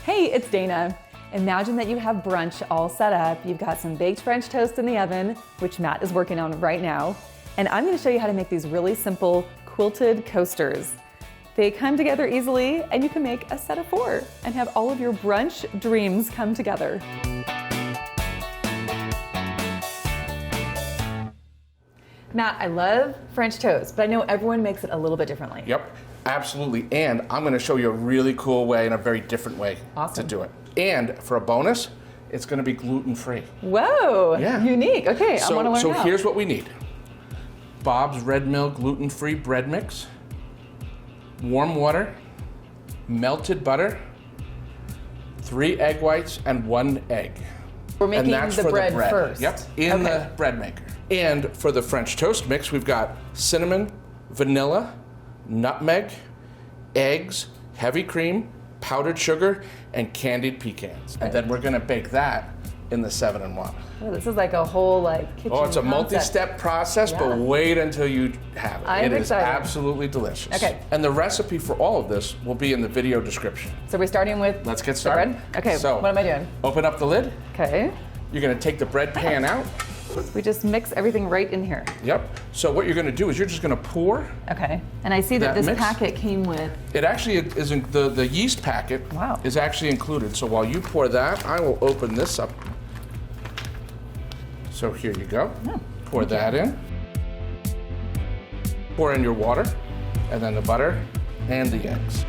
Hey, it's Dana. Imagine that you have brunch all set up. You've got some baked French toast in the oven, which Matt is working on right now. And I'm gonna show you how to make these really simple quilted coasters. They come together easily, and you can make a set of 4 and have all of your brunch dreams come together. Matt, I love French toast, but I know everyone makes it a little bit differently. Yep, absolutely. And I'm going to show you a really cool way and a very different way to do it. And for a bonus, it's going to be gluten-free. Whoa, yeah. Unique. Okay, I want to learn So how. here's what we need. Bob's Red Mill gluten-free bread mix, warm water, melted butter, 3 egg whites, and 1 egg. We're making the bread first. Yep, in the bread maker. And for the French toast mix, we've got cinnamon, vanilla, nutmeg, eggs, heavy cream, powdered sugar, and candied pecans. And then we're gonna bake that in the 7-in-1. Oh, this is like a whole kitchen it's a concept. multi-step process, but wait until you have it. I'm It is excited. absolutely delicious. Okay. And the recipe for all of this will be in the video description. So we're starting with Let's get the started. bread? Okay, So, what am I doing? Open up the lid. Okay, You're gonna take the bread pan out. we just mix everything right in here. Yep. So what you're gonna do is you're just gonna pour. Okay, and I see that That this mix? packet came with, It actually isn't, the yeast packet Wow. is actually included. So while you pour that, I will open this up. So here you go. Oh, Pour that in. Pour in your water, and then the butter and the eggs.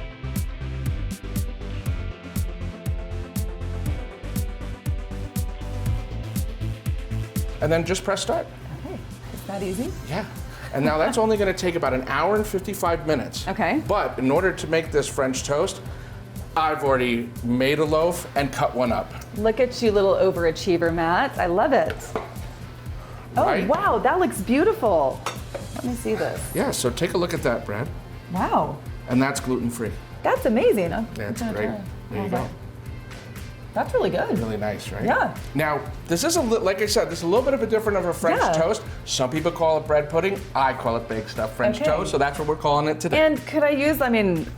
And then just press start. okay, it's that easy? Yeah. And now that's only going to take about 1 hour and 55 minutes. Okay. But in order to make this French toast, I've already made a loaf and cut one up. Look at you, little overachiever, Matt. I love it. Right? Oh, wow, that looks beautiful. Let me see this. Yeah, so take a look at that, Brad. Wow, And that's gluten-free. that's amazing. I'm That's gonna great. try. There you go. That's really good. Really nice, right? Yeah. Now, this is like I said, this is a little bit of a different of a French Yeah. toast. Some people call it bread pudding. I call it baked stuffed French Okay. toast, so that's what we're calling it today. And could I use,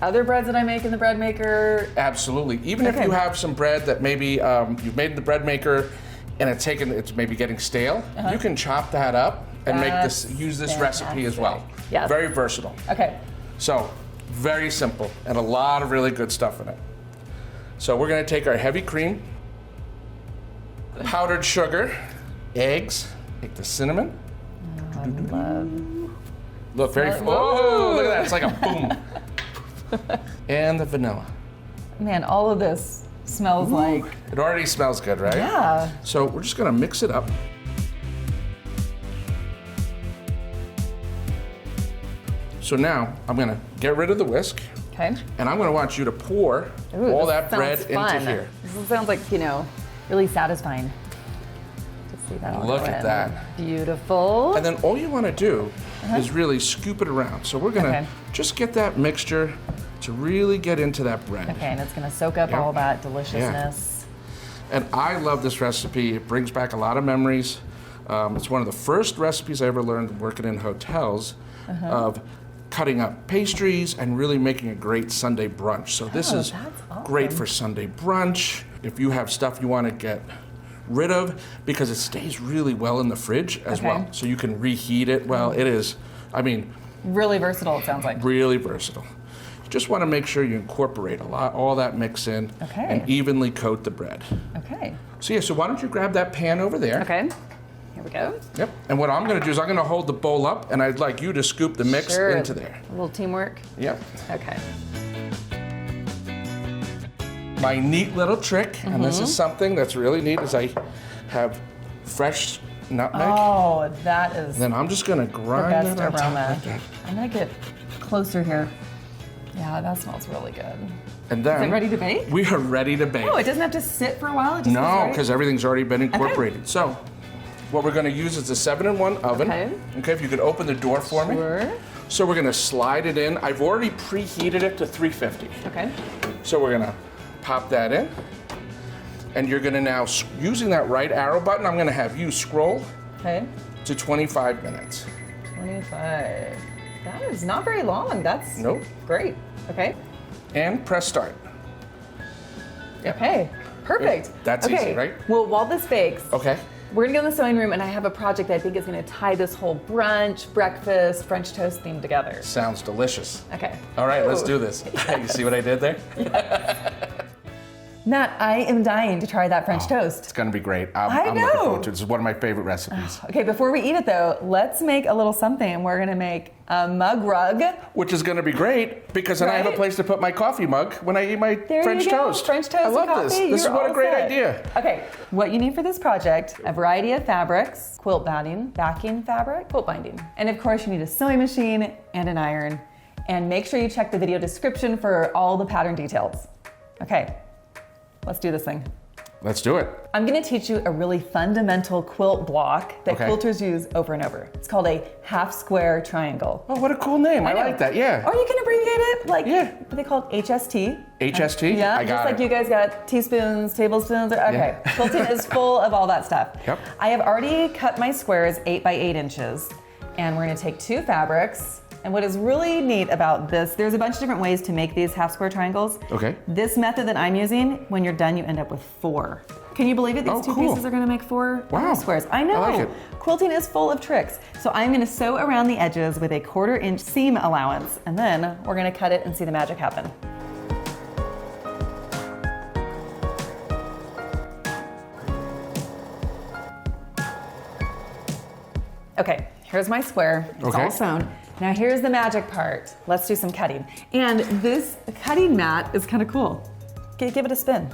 other breads that I make in the bread maker? Absolutely. Even if Okay. you have some bread that maybe you've made in the bread maker and it's maybe getting stale, you can chop that up and use this recipe as well. Yes. Very versatile. Okay, So, very simple and a lot of really good stuff in it. So we're gonna take our heavy cream, powdered sugar, eggs, take the cinnamon. I love. Look, very, oh, look at that, it's like a boom. And the vanilla. Man, all of this smells like, It already smells good, right? yeah. So we're just gonna mix it up. So now I'm gonna get rid of the whisk, Okay. and I'm gonna want you to pour Ooh, all this that bread sounds into fun. here. This sounds like, really satisfying. To see that all Look go at in. that. Beautiful. And then all you wanna do is really scoop it around. So we're gonna Okay. just get that mixture to really get into that bread. Okay, and it's gonna soak up Yeah. all that deliciousness. And I love this recipe. It brings back a lot of memories. It's one of the first recipes I ever learned working in hotels of cutting up pastries and really making a great Sunday brunch. So this is that's awesome. great for Sunday brunch. If you have stuff you want to get rid of, because it stays really well in the fridge as Okay. well. So you can reheat it. Well, it is, Really versatile, it sounds like. really versatile. You just want to make sure you incorporate all that mix in Okay. and evenly coat the bread. Okay. So yeah, so why don't you grab that pan over there? Okay. Here we go. Yep. And what I'm going to do is I'm going to hold the bowl up, and I'd like you to scoop the mix Sure. into there. A little teamwork. Yep. Okay. My neat little trick, and this is something that's really neat, is I have fresh nutmeg. Oh, that is Then I'm just going to the grind best that on top aroma. like that. I'm gonna get closer here. Yeah, that smells really good. And then Is it ready to bake? We are ready to bake. Oh, it doesn't have to sit for a while? It just goes No, right- because everything's already been incorporated. So what we're going to use is the 7-in-1 oven. Okay, if you could open the door for me. Sure. So we're going to slide it in. I've already preheated it to 350. Okay. So we're gonna pop that in. And you're gonna now, using that right arrow button, I'm gonna have you scroll Okay. to 25 minutes. 25. That is not very long. That's Nope. great. Okay. And press start. Yeah. Okay, perfect. That's okay. easy, right? Well, while this bakes, Okay. we're gonna go in the sewing room and I have a project that I think is gonna tie this whole brunch, breakfast, French toast theme together. Sounds delicious. Okay. All right, let's do this. You see what I did there? Matt, I am dying to try that French It's toast. gonna be great. I I'm know. looking forward to it. This is one of my favorite recipes. Okay, before we eat it though, let's make a little something. We're gonna make a mug rug. Which is gonna be great because then I have a Right? place to put my coffee mug when I eat my There French you go. toast. French toast I love and coffee. this. This is You're what a all great set. idea. Okay, what you need for this project, a variety of fabrics, quilt backing fabric, quilt binding. And of course you need a sewing machine and an iron. And make sure you check the video description for all the pattern details. Okay, let's do this thing. Let's do it. I'm gonna teach you a really fundamental quilt block that Okay. quilters use over and over. It's called a half square triangle. Oh, what a cool name. I know. like that. Yeah. Or you can abbreviate it like, Yeah. what they call HST. HST? Yeah, I got just like it. you guys got teaspoons, tablespoons. Okay, quilting is full of all that stuff. Yep. I have already cut my squares 8 by 8 inches, and we're gonna take 2 fabrics. And what is really neat about this, there's a bunch of different ways to make these half square triangles. Okay. This method that I'm using, when you're done, you end up with 4. Can you believe it? These Oh, 2 cool. pieces are gonna make 4 Wow. squares. I know. I like it. Quilting is full of tricks. So I'm gonna sew around the edges with a 1/4 inch seam allowance, and then we're gonna cut it and see the magic happen. Okay, here's my square. It's Okay. all sewn. Now here's the magic part. Let's do some cutting. And this cutting mat is kind of cool. Give it a spin.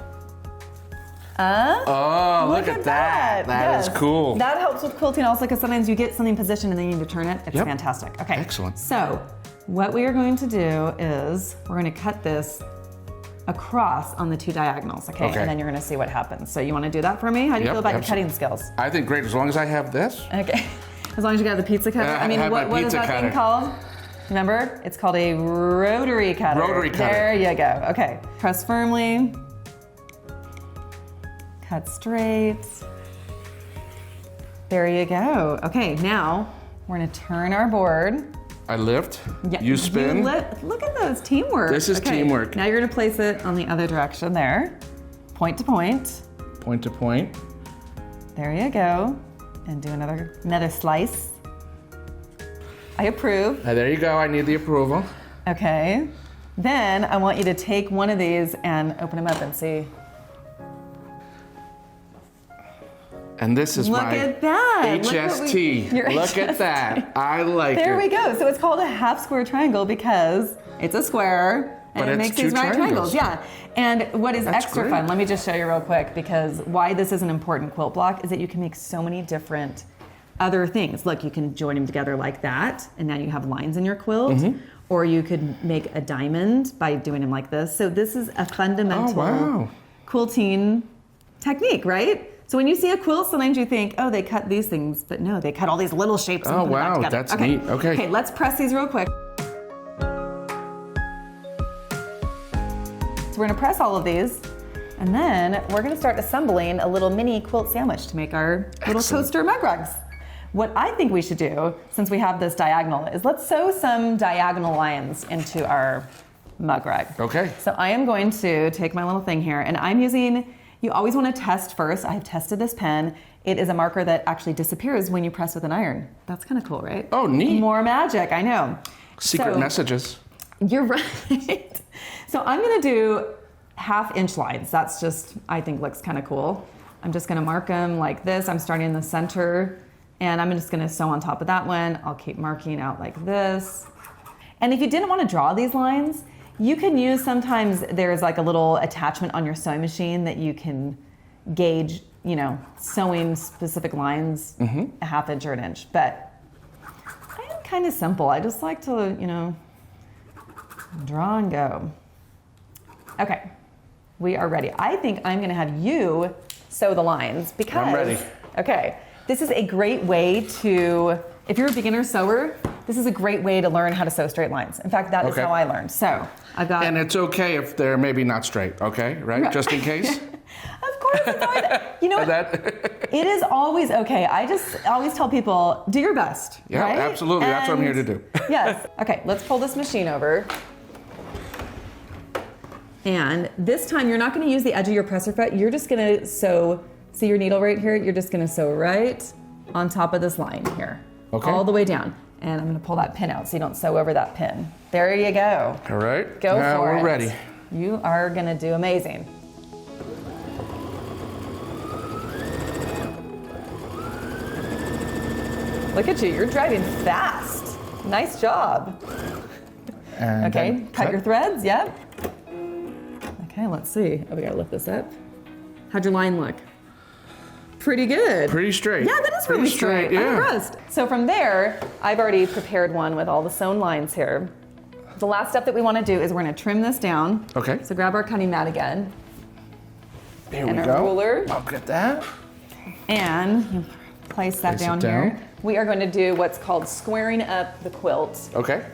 Oh, look at that. That is Yes. cool. That helps with quilting also because sometimes you get something positioned and then you need to turn it. It's Yep. fantastic. Okay. Excellent. So what we are going to do is we're going to cut this across on the 2 diagonals, okay? Okay. And then you're going to see what happens. So you want to do that for me? How do you Yep, feel about your absolutely. cutting skills? I think great as long as I have this. Okay. As long as you got the pizza cutter. I I mean, have my what is pizza that cutter. thing called? Remember? It's called a rotary cutter. Rotary cutter. There you go. Okay. Press firmly. Cut straight. There you go. Okay, now we're gonna turn our board. I lift. Yeah, You spin. Look at those, teamwork. This is teamwork. Now you're gonna place it on the other direction there. Point to point. Point to point. There you go. And do another slice. I approve. There you go. I need the approval. Okay. Then I want you to take one of these and open them up and see. And this is Look my at that. HST. Your Look at that. I like There it. we go. So it's called a half square triangle because it's a square and But it it's makes 2 these right triangles. triangles. Yeah. And what is That's extra great. fun, let me just show you real quick because why this is an important quilt block is that you can make so many different other things. Look, you can join them together like that and now you have lines in your quilt. Mm-hmm. Or you could make a diamond by doing them like this. So this is a fundamental wow. quilting technique, right? So when you see a quilt, sometimes you think, oh, they cut these things, but no, they cut all these little shapes and Oh, put them back wow, together. that's neat. Okay. Okay, let's press these real quick. So we're gonna press all of these, and then we're gonna start assembling a little mini quilt sandwich to make our little Excellent. toaster mug rugs. What I think we should do, since we have this diagonal, is let's sew some diagonal lines into our mug rug. Okay. So I am going to take my little thing here, and I'm using, you always want to test first. I have tested this pen. It is a marker that actually disappears when you press with an iron. That's kind of cool, right? Oh, neat. More magic, I know. Secret So- messages. You're right. So I'm gonna do 1/2 inch lines. That's just, I think looks kind of cool. I'm just gonna mark them like this. I'm starting in the center and I'm just gonna sew on top of that one. I'll keep marking out like this. And if you didn't wanna draw these lines, you can use, sometimes there's like a little attachment on your sewing machine that you can gauge, you know, sewing specific lines, a 1/2 inch or an inch. But I am kind of simple. I just like to, you know, draw and go. Okay, we are ready. I think I'm gonna have you sew the lines because— I'm ready. Okay, this is a great way to, if you're a beginner sewer, this is a great way to learn how to sew straight lines. In fact, that is Okay. how I learned. So I've got— And it's okay if they're maybe not straight, okay? Right? Just in case? Of course, it's always, you know what? That, It is always okay. I just always tell people, do your best. yeah, right? absolutely. That's what I'm here to do. Yes. Okay, let's pull this machine over. And this time you're not gonna use the edge of your presser foot, you're just gonna sew, see your needle right here? You're just gonna sew right on top of this line here. Okay. All the way down. And I'm gonna pull that pin out so you don't sew over that pin. There you go. All right. Go now for it. we're ready. You are gonna do amazing. Look at you, you're driving fast. Nice job. And Okay, then cut your threads, yep. Okay, let's see. Oh, we gotta lift this up. How'd your line look? Pretty good. Pretty straight. Yeah, that is really straight. Yeah. I'm impressed. So from there, I've already prepared one with all the sewn lines here. The last step that we want to do is we're going to trim this down. Okay. So grab our cutting mat again. There and we a go. ruler. I'll get that. And you place that Place it down down. here. We are going to do what's called squaring up the quilt. Okay.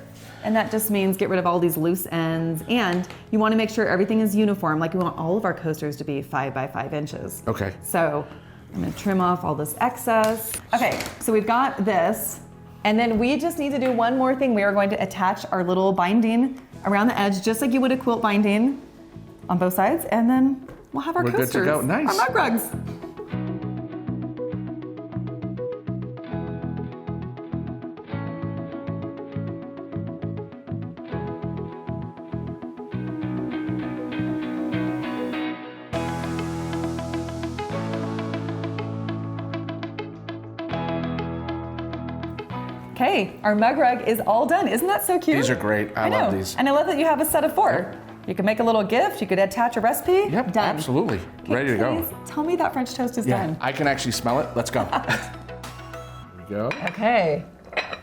And that just means get rid of all these loose ends. And you want to make sure everything is uniform. Like we want all of our coasters to be 5 by 5 inches. Okay. So I'm gonna trim off all this excess. Okay, so we've got this. And then we just need to do one more thing. We are going to attach our little binding around the edge, just like you would a quilt binding on both sides. And then we'll have our We're coasters. good to go. Nice. Our mug rugs. Okay, our mug rug is all done. Isn't that so cute? These are great. I love these. And I love that you have a set of 4. You can make a little gift. You could attach a recipe. Yep, Done. absolutely. Okay, Ready to go. please tell me that French toast is done. I can actually smell it. Let's go. Here we go. Okay.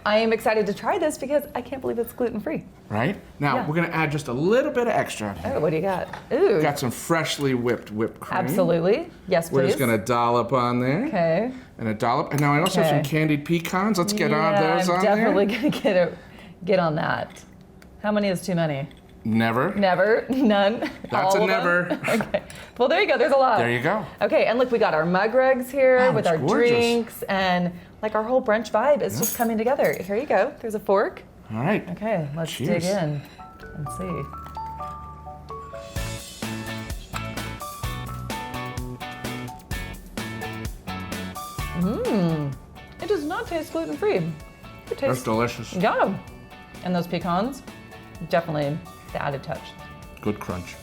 I am excited to try this because I can't believe it's gluten-free. Right? Now, Yeah. we're going to add just a little bit of extra. Oh, what do you got? Ooh. Got some freshly whipped cream. Absolutely. Yes, please. We're just going to dollop on there. Okay. And a dollop. And now I also have some Okay. candied pecans. Let's get on those I'm on definitely there. gonna get on that. How many is too many? Never. Never. None. That's All a of them? never. Okay. Well, there you go. There's a lot. There you go. Okay, and look, we got our mug rugs here Wow, with it's our gorgeous. drinks, and like our whole brunch vibe is just coming together. Here you go. There's a fork. All right. Okay, let's Cheers. dig in and see. It does not taste gluten-free. It That's tastes delicious. yum. And those pecans, definitely the added touch. Good crunch.